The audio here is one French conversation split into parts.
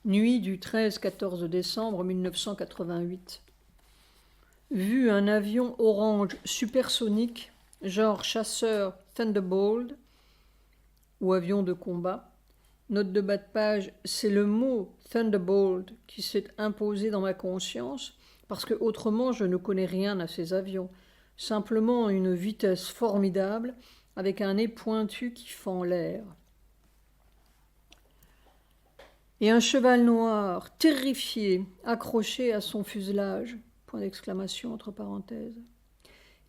Nuit du 13-14 décembre 1988. Vu un avion orange supersonique, genre chasseur Thunderbolt ou avion de combat. Note de bas de page, c'est le mot Thunderbolt qui s'est imposé dans ma conscience parce que autrement je ne connais rien à ces avions. Simplement une vitesse formidable avec un nez pointu qui fend l'air. Et un cheval noir, terrifié, accroché à son fuselage, point d'exclamation entre parenthèses.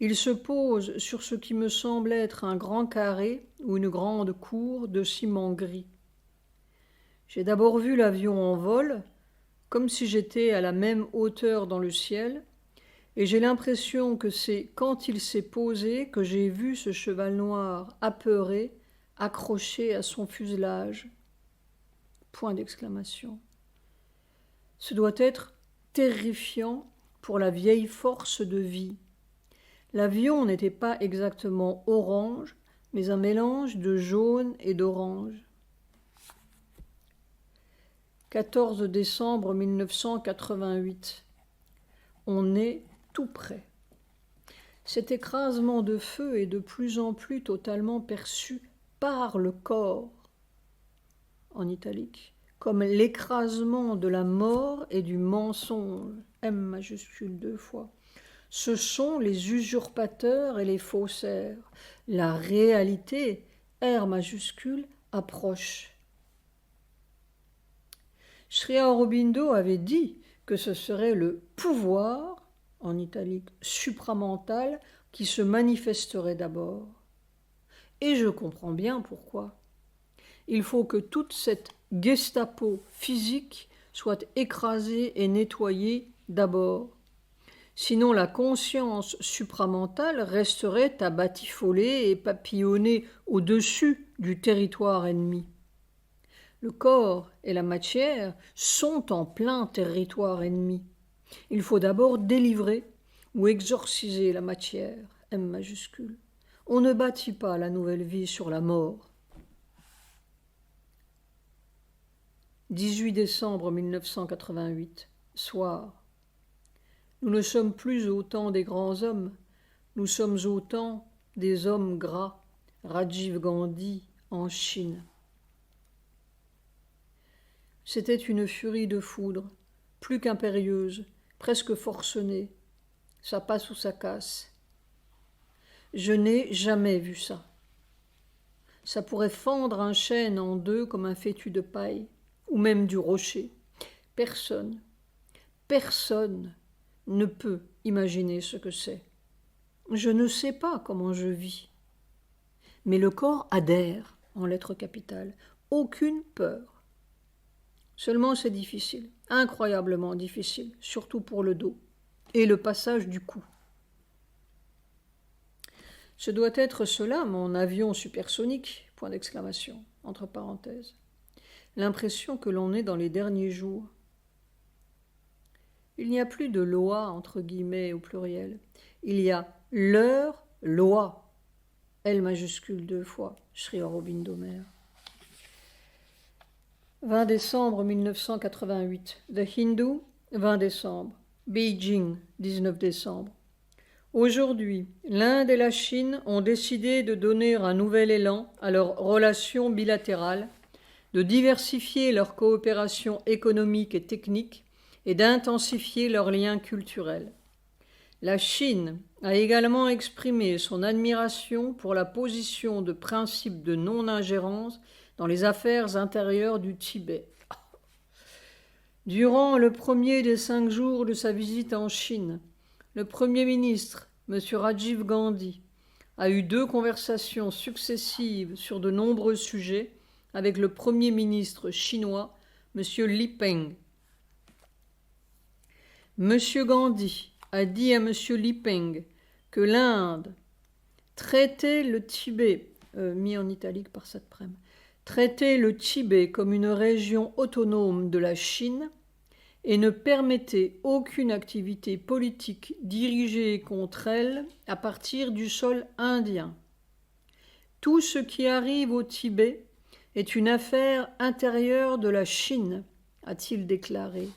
Il se pose sur ce qui me semble être un grand carré ou une grande cour de ciment gris. J'ai d'abord vu l'avion en vol, comme si j'étais à la même hauteur dans le ciel, et j'ai l'impression que c'est quand il s'est posé que j'ai vu ce cheval noir apeuré, accroché à son fuselage. Point d'exclamation. Ce doit être terrifiant pour la vieille force de vie. L'avion n'était pas exactement orange, mais un mélange de jaune et d'orange. 14 décembre 1988. On est tout près. Cet écrasement de feu est de plus en plus totalement perçu par le corps, en italique, comme l'écrasement de la mort et du mensonge, M majuscule 2 fois. Ce sont les usurpateurs et les faussaires. La réalité, R majuscule, approche. Sri Aurobindo avait dit que ce serait le pouvoir, en italique, supramental, qui se manifesterait d'abord. Et je comprends bien pourquoi. Il faut que toute cette Gestapo physique soit écrasée et nettoyée d'abord. Sinon la conscience supramentale resterait à batifoler et papillonner au-dessus du territoire ennemi. Le corps et la matière sont en plein territoire ennemi. Il faut d'abord délivrer ou exorciser la matière, M majuscule. On ne bâtit pas la nouvelle vie sur la mort. 18 décembre 1988, soir. Nous ne sommes plus au temps des grands hommes, nous sommes au temps des hommes gras, Rajiv Gandhi en Chine. C'était une furie de foudre, plus qu'impérieuse, presque forcenée. Ça passe ou ça casse. Je n'ai jamais vu ça. Ça pourrait fendre un chêne en deux comme un fétu de paille, ou même du rocher. Personne ne peut imaginer ce que c'est. Je ne sais pas comment je vis. Mais le corps adhère, en lettres capitales. Aucune peur. Seulement c'est difficile, incroyablement difficile, surtout pour le dos, et le passage du cou. Ce doit être cela, mon avion supersonique, point d'exclamation, entre parenthèses. L'impression que l'on est dans les derniers jours. Il n'y a plus de loi, entre guillemets, au pluriel. Il y a leur loi, L majuscule 2 fois, Sri Aurobindo Mère. 20 décembre 1988, The Hindu, 20 décembre, Beijing, 19 décembre. Aujourd'hui, l'Inde et la Chine ont décidé de donner un nouvel élan à leurs relations bilatérales, de diversifier leur coopération économique et technique et d'intensifier leurs liens culturels. La Chine a également exprimé son admiration pour la position de principe de non-ingérence dans les affaires intérieures du Tibet. Durant le premier des 5 jours de sa visite en Chine, le Premier ministre, M. Rajiv Gandhi, a eu 2 conversations successives sur de nombreux sujets avec le Premier ministre chinois, M. Li Peng. M. Gandhi a dit à M. Li Peng que l'Inde traitait le Tibet, mis en italique par cette prime, traitait le Tibet comme une région autonome de la Chine et ne permettait aucune activité politique dirigée contre elle à partir du sol indien. Tout ce qui arrive au Tibet est une affaire intérieure de la Chine, a-t-il déclaré.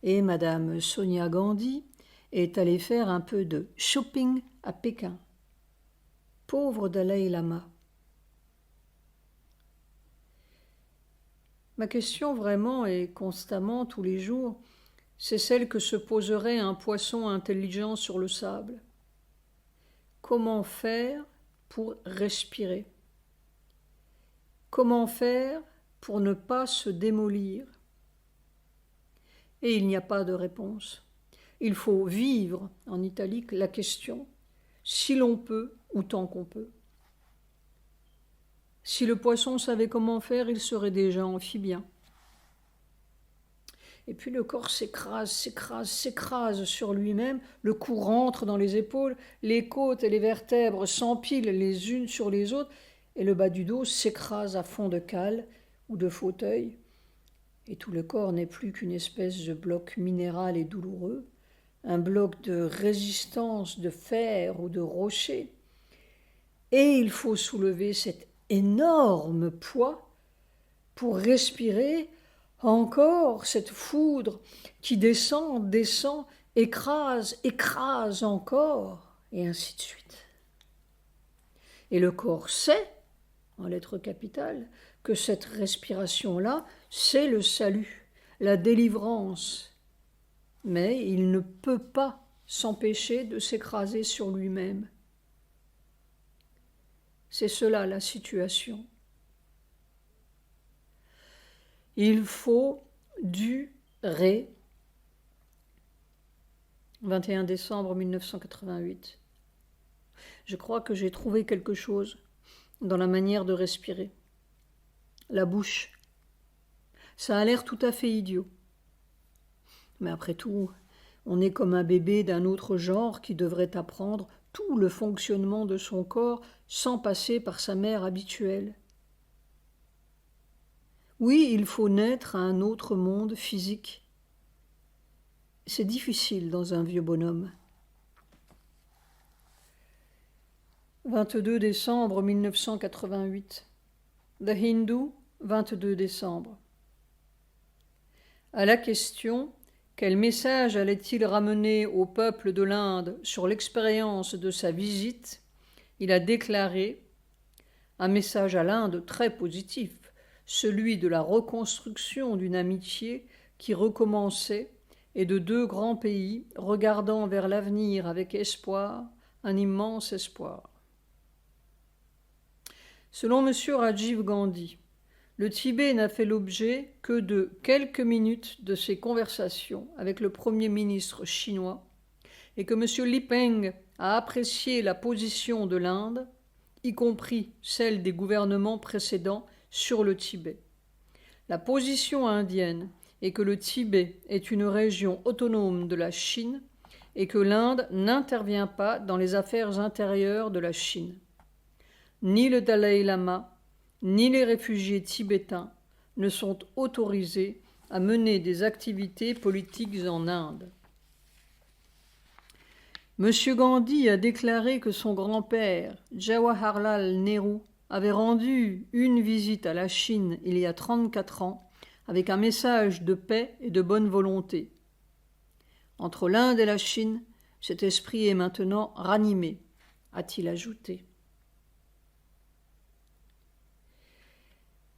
Et Madame Sonia Gandhi est allée faire un peu de shopping à Pékin. Pauvre Dalai Lama. Ma question vraiment et constamment tous les jours, c'est celle que se poserait un poisson intelligent sur le sable. Comment faire pour respirer? Comment faire pour ne pas se démolir? Et il n'y a pas de réponse. Il faut vivre, en italique, la question, si l'on peut ou tant qu'on peut. Si le poisson savait comment faire, il serait déjà amphibien. Et puis le corps s'écrase, s'écrase, s'écrase sur lui-même, le cou rentre dans les épaules, les côtes et les vertèbres s'empilent les unes sur les autres, et le bas du dos s'écrase à fond de cale ou de fauteuil, et tout le corps n'est plus qu'une espèce de bloc minéral et douloureux, un bloc de résistance de fer ou de rocher. Et il faut soulever cet énorme poids pour respirer encore cette foudre qui descend, descend, écrase, écrase encore, et ainsi de suite. Et le corps sait, en lettres capitales, que cette respiration-là, c'est le salut, la délivrance. Mais il ne peut pas s'empêcher de s'écraser sur lui-même. C'est cela la situation. Il faut durer. 21 décembre 1988. Je crois que j'ai trouvé quelque chose dans la manière de respirer. La bouche. Ça a l'air tout à fait idiot. Mais après tout, on est comme un bébé d'un autre genre qui devrait apprendre tout le fonctionnement de son corps sans passer par sa mère habituelle. Oui, il faut naître à un autre monde physique. C'est difficile dans un vieux bonhomme. 22 décembre 1988. The Hindu, 22 décembre. À la question « Quel message allait-il ramener au peuple de l'Inde sur l'expérience de sa visite ?» il a déclaré un message à l'Inde très positif, celui de la reconstruction d'une amitié qui recommençait et de deux grands pays regardant vers l'avenir avec espoir, un immense espoir. Selon M. Rajiv Gandhi, le Tibet n'a fait l'objet que de quelques minutes de ses conversations avec le Premier ministre chinois et que M. Li Peng a apprécié la position de l'Inde, y compris celle des gouvernements précédents, sur le Tibet. La position indienne est que le Tibet est une région autonome de la Chine et que l'Inde n'intervient pas dans les affaires intérieures de la Chine. Ni le Dalai Lama, ni les réfugiés tibétains ne sont autorisés à mener des activités politiques en Inde. M. Gandhi a déclaré que son grand-père, Jawaharlal Nehru, avait rendu une visite à la Chine il y a 34 ans avec un message de paix et de bonne volonté. Entre l'Inde et la Chine, cet esprit est maintenant ranimé, a-t-il ajouté.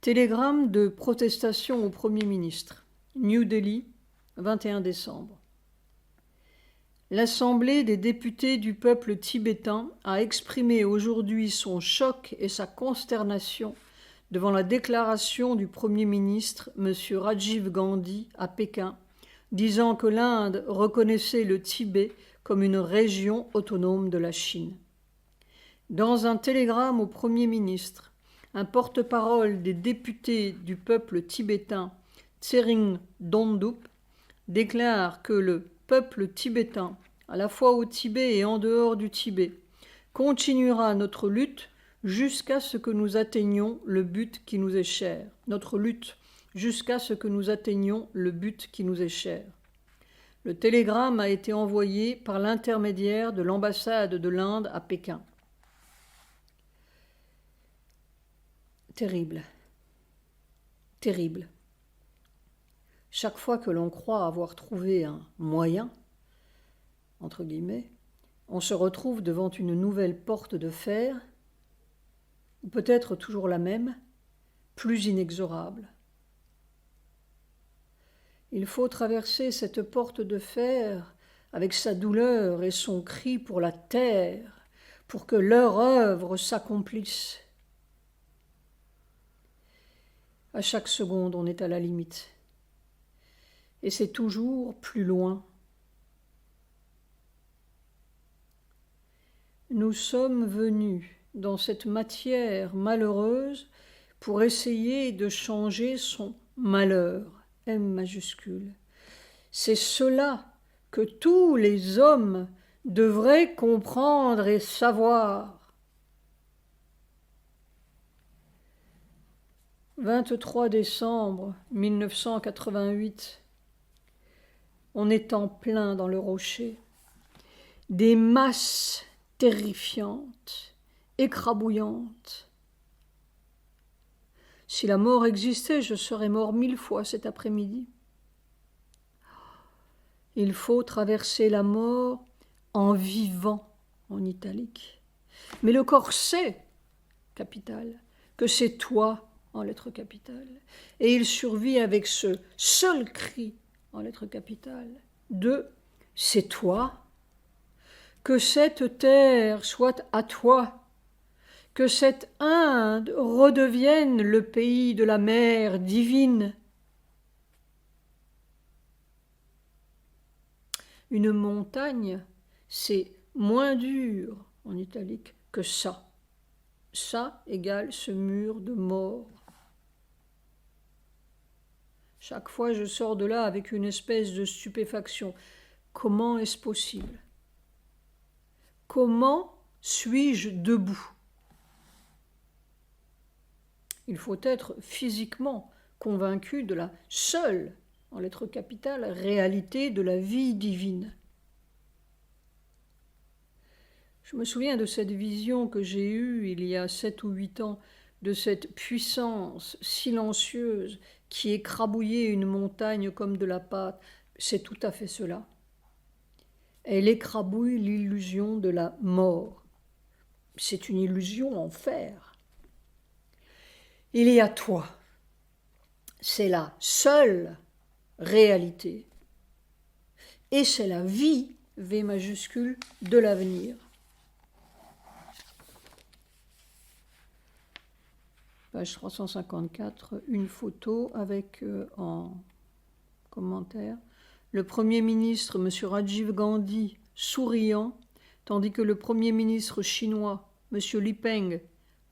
Télégramme de protestation au Premier ministre. New Delhi, 21 décembre. L'Assemblée des députés du peuple tibétain a exprimé aujourd'hui son choc et sa consternation devant la déclaration du Premier ministre, M. Rajiv Gandhi, à Pékin, disant que l'Inde reconnaissait le Tibet comme une région autonome de la Chine. Dans un télégramme au Premier ministre, un porte-parole des députés du peuple tibétain, Tsering Dondup, déclare que le peuple tibétain, à la fois au Tibet et en dehors du Tibet, continuera notre lutte jusqu'à ce que nous atteignions le but qui nous est cher. Notre lutte jusqu'à ce que nous atteignions le but qui nous est cher. Le télégramme a été envoyé par l'intermédiaire de l'ambassade de l'Inde à Pékin. Terrible. terrible. Chaque fois que l'on croit avoir trouvé un moyen, entre guillemets, on se retrouve devant une nouvelle porte de fer, ou peut-être toujours la même, plus inexorable. Il faut traverser cette porte de fer avec sa douleur et son cri pour la terre, pour que leur œuvre s'accomplisse. À chaque seconde, on est à la limite. Et c'est toujours plus loin. Nous sommes venus dans cette matière malheureuse pour essayer de changer son malheur, M majuscule. C'est cela que tous les hommes devraient comprendre et savoir. 23 décembre 1988. On est en plein dans le rocher. Des masses terrifiantes, écrabouillantes. Si la mort existait, je serais mort 1000 fois cet après-midi. Il faut traverser la mort en vivant, en italique. Mais le corps sait, capitale, que c'est toi, en lettres capitales. Et il survit avec ce seul cri, en lettres capitales, de « c'est toi ». Que cette terre soit à toi, que cette Inde redevienne le pays de la mer divine. Une montagne, c'est moins dur, en italique, que ça. Ça égale ce mur de mort. Chaque fois, je sors de là avec une espèce de stupéfaction. Comment est-ce possible ? Comment suis-je debout ? Il faut être physiquement convaincu de la seule, en lettres capitales, réalité de la vie divine. Je me souviens de cette vision que j'ai eue il y a 7 ou 8 ans, de cette puissance silencieuse qui écrabouillait une montagne comme de la pâte. C'est tout à fait cela. Elle écrabouille l'illusion de la mort. C'est une illusion en fer. Il y a toi. C'est la seule réalité. Et c'est la vie, V majuscule, de l'avenir. Page 354, une photo avec en commentaire le Premier ministre, M. Rajiv Gandhi, souriant, tandis que le Premier ministre chinois, M. Li Peng,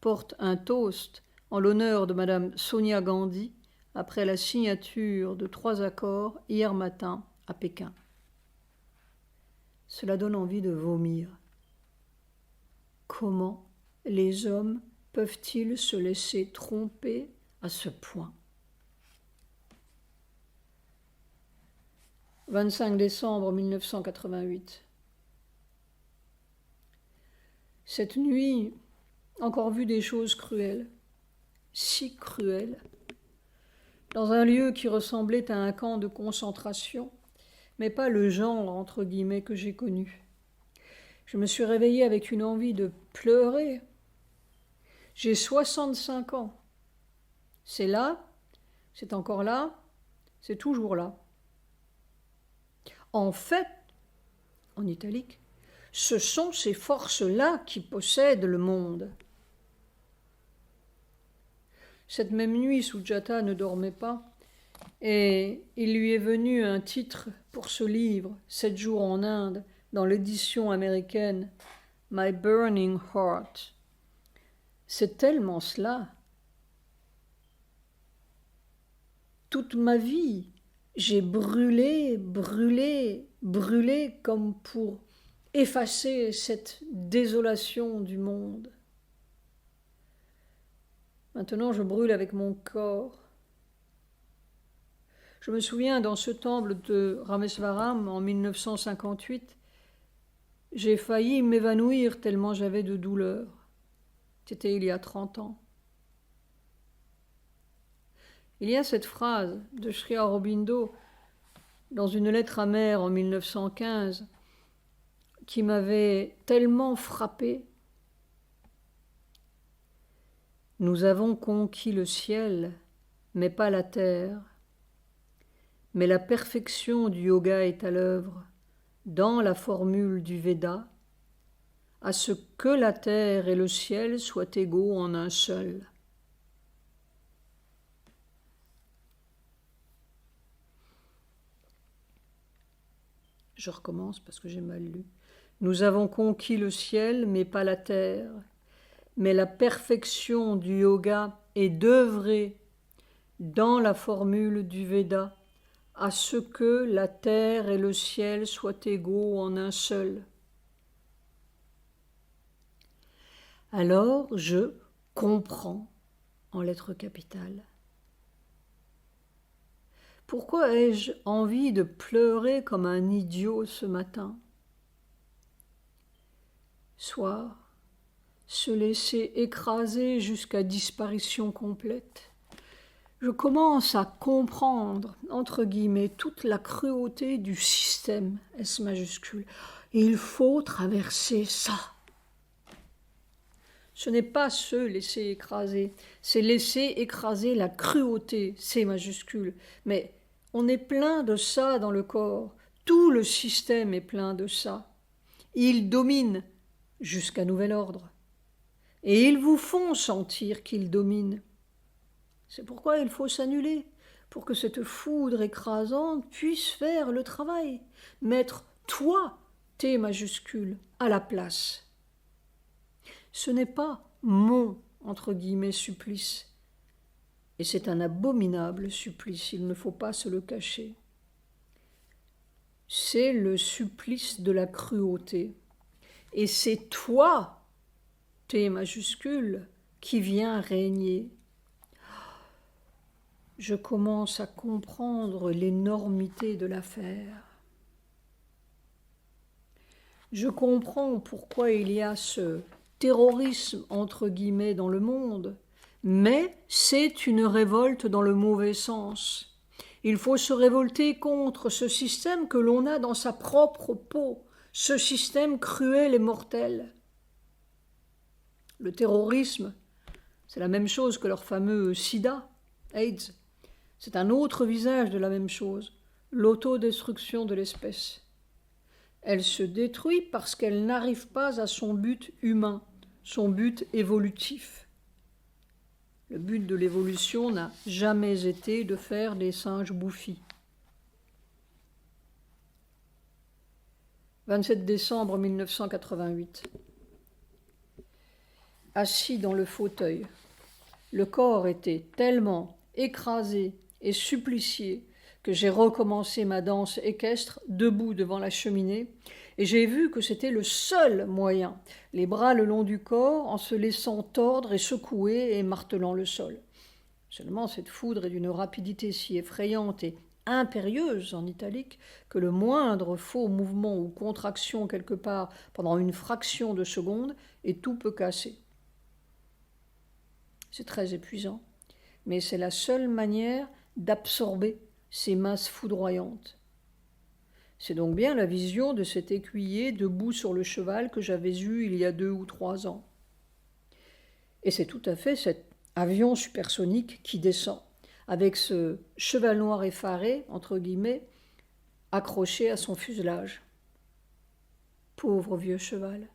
porte un toast en l'honneur de Mme Sonia Gandhi après la signature de 3 accords hier matin à Pékin. Cela donne envie de vomir. Comment les hommes peuvent-ils se laisser tromper à ce point ? 25 décembre 1988. Cette nuit, encore vu des choses cruelles, si cruelles, dans un lieu qui ressemblait à un camp de concentration, mais pas le genre, entre guillemets, que j'ai connu. Je me suis réveillée avec une envie de pleurer. J'ai 65 ans. C'est là, c'est encore là, c'est toujours là. En fait, en italique, ce sont ces forces-là qui possèdent le monde. Cette même nuit, Sujata ne dormait pas, et il lui est venu un titre pour ce livre, 7 jours en Inde, dans l'édition américaine, My Burning Heart. C'est tellement cela. Toute ma vie, j'ai brûlé, brûlé, brûlé comme pour effacer cette désolation du monde. Maintenant, je brûle avec mon corps. Je me souviens, dans ce temple de Rameswaram, en 1958, j'ai failli m'évanouir tellement j'avais de douleur. C'était il y a 30 ans. Il y a cette phrase de Sri Aurobindo dans une lettre amère en 1915 qui m'avait tellement frappée. Nous avons conquis le ciel, mais pas la terre. Mais la perfection du yoga est à l'œuvre, dans la formule du Veda, à ce que la terre et le ciel soient égaux en un seul. Je recommence parce que j'ai mal lu. Nous avons conquis le ciel, mais pas la terre. Mais la perfection du yoga est d'œuvrer dans la formule du Veda à ce que la terre et le ciel soient égaux en un seul. Alors je comprends en lettres capitales. Pourquoi ai-je envie de pleurer comme un idiot ce matin? Soir, se laisser écraser jusqu'à disparition complète. Je commence à comprendre, entre guillemets, toute la cruauté du système, S majuscule. Il faut traverser ça. Ce n'est pas se laisser écraser, c'est laisser écraser la cruauté, C majuscule. Mais on est plein de ça dans le corps, tout le système est plein de ça. Il domine jusqu'à nouvel ordre. Et ils vous font sentir qu'ils dominent. C'est pourquoi il faut s'annuler, pour que cette foudre écrasante puisse faire le travail, mettre toi, T majuscule, à la place. Ce n'est pas mon, entre guillemets, supplice, et c'est un abominable supplice, il ne faut pas se le cacher. C'est le supplice de la cruauté, et c'est toi, T majuscule, qui vient régner. Je commence à comprendre l'énormité de l'affaire. Je comprends pourquoi il y a ce terrorisme entre guillemets dans le monde, mais c'est une révolte dans le mauvais sens. Il faut se révolter contre ce système que l'on a dans sa propre peau, ce système cruel et mortel. Le terrorisme, c'est la même chose que leur fameux sida, AIDS. C'est un autre visage de la même chose, l'autodestruction de l'espèce. Elle se détruit parce qu'elle n'arrive pas à son but humain, son but évolutif. Le but de l'évolution n'a jamais été de faire des singes bouffis. 27 décembre 1988. Assis dans le fauteuil, le corps était tellement écrasé et supplicié que j'ai recommencé ma danse équestre debout devant la cheminée et j'ai vu que c'était le seul moyen, les bras le long du corps en se laissant tordre et secouer et martelant le sol. Seulement cette foudre est d'une rapidité si effrayante et impérieuse en italique que le moindre faux mouvement ou contraction quelque part pendant une fraction de seconde et tout peut casser. C'est très épuisant, mais c'est la seule manière d'absorber ces masses foudroyantes. C'est donc bien la vision de cet écuyer debout sur le cheval que j'avais eu il y a 2 ou 3 ans. Et c'est tout à fait cet avion supersonique qui descend, avec ce cheval noir effaré, entre guillemets, accroché à son fuselage. Pauvre vieux cheval.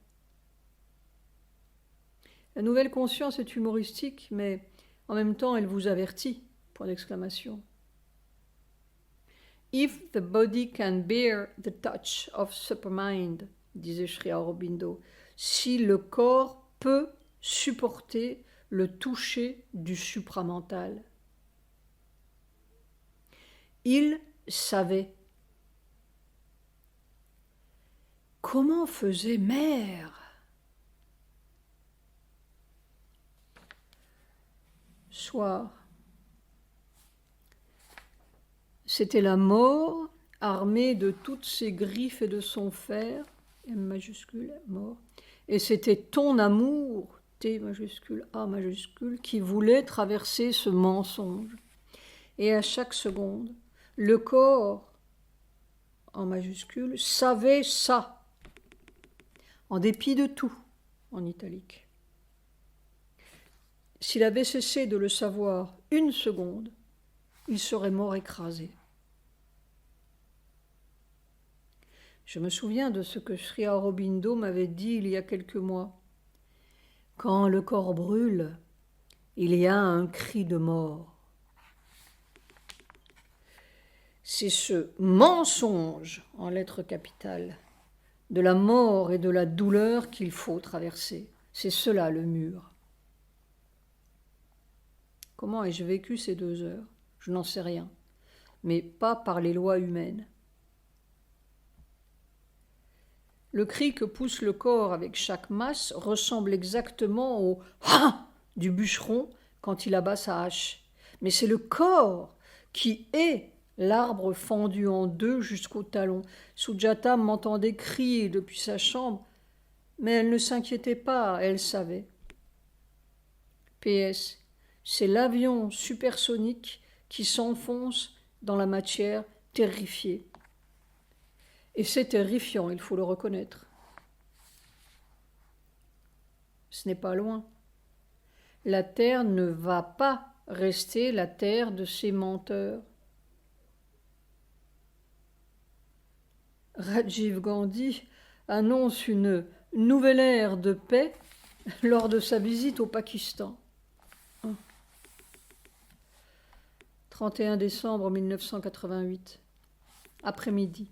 La nouvelle conscience est humoristique, mais en même temps elle vous avertit, point d'exclamation. If the body can bear the touch of supermind, disait Sri Aurobindo, si le corps peut supporter le toucher du supramental. Il savait. Comment faisait Mère? Soir. C'était la mort, armée de toutes ses griffes et de son fer, M majuscule, mort, et c'était ton amour, T majuscule, A majuscule, qui voulait traverser ce mensonge. et à chaque seconde, le corps, en majuscule, savait ça, en dépit de tout, en italique. S'il avait cessé de le savoir une seconde, il serait mort écrasé. Je me souviens de ce que Sri Aurobindo m'avait dit il y a quelques mois. Quand le corps brûle, il y a un cri de mort. C'est ce mensonge, en lettres capitales, de la mort et de la douleur qu'il faut traverser. C'est cela le mur. Comment ai-je vécu ces 2 heures? Je n'en sais rien, mais pas par les lois humaines. Le cri que pousse le corps avec chaque masse ressemble exactement au « ha » du bûcheron quand il abat sa hache. Mais c'est le corps qui est l'arbre fendu en 2 jusqu'au talon. Sujata m'entendait crier depuis sa chambre, mais elle ne s'inquiétait pas, elle savait. PS, c'est l'avion supersonique qui s'enfonce dans la matière terrifiée. Et c'est terrifiant, il faut le reconnaître. Ce n'est pas loin. La terre ne va pas rester la terre de ces menteurs. Rajiv Gandhi annonce une nouvelle ère de paix lors de sa visite au Pakistan. 31 décembre 1988, après-midi.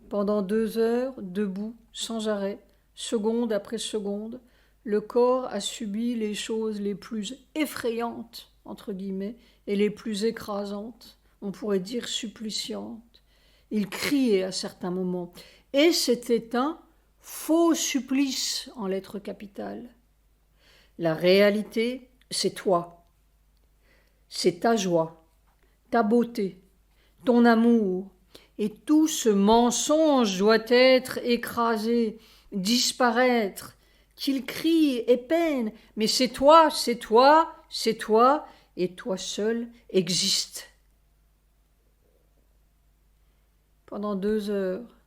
Pendant 2 heures, debout, sans arrêt, seconde après seconde, le corps a subi les choses les plus effrayantes, entre guillemets, et les plus écrasantes, on pourrait dire suppliciantes. Il criait à certains moments, et c'était un faux supplice en lettres capitales. La réalité, c'est toi. C'est ta joie, ta beauté, ton amour, et tout ce mensonge doit être écrasé, disparaître, qu'il crie et peine, mais c'est toi, c'est toi, c'est toi, et toi seul existe. Pendant 2 heures,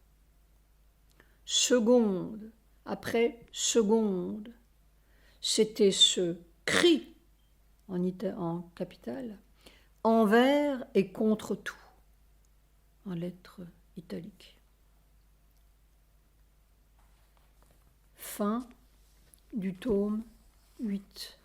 seconde après seconde, c'était ce cri en capitale, envers et contre tout, en lettres italiques. Fin du tome 8.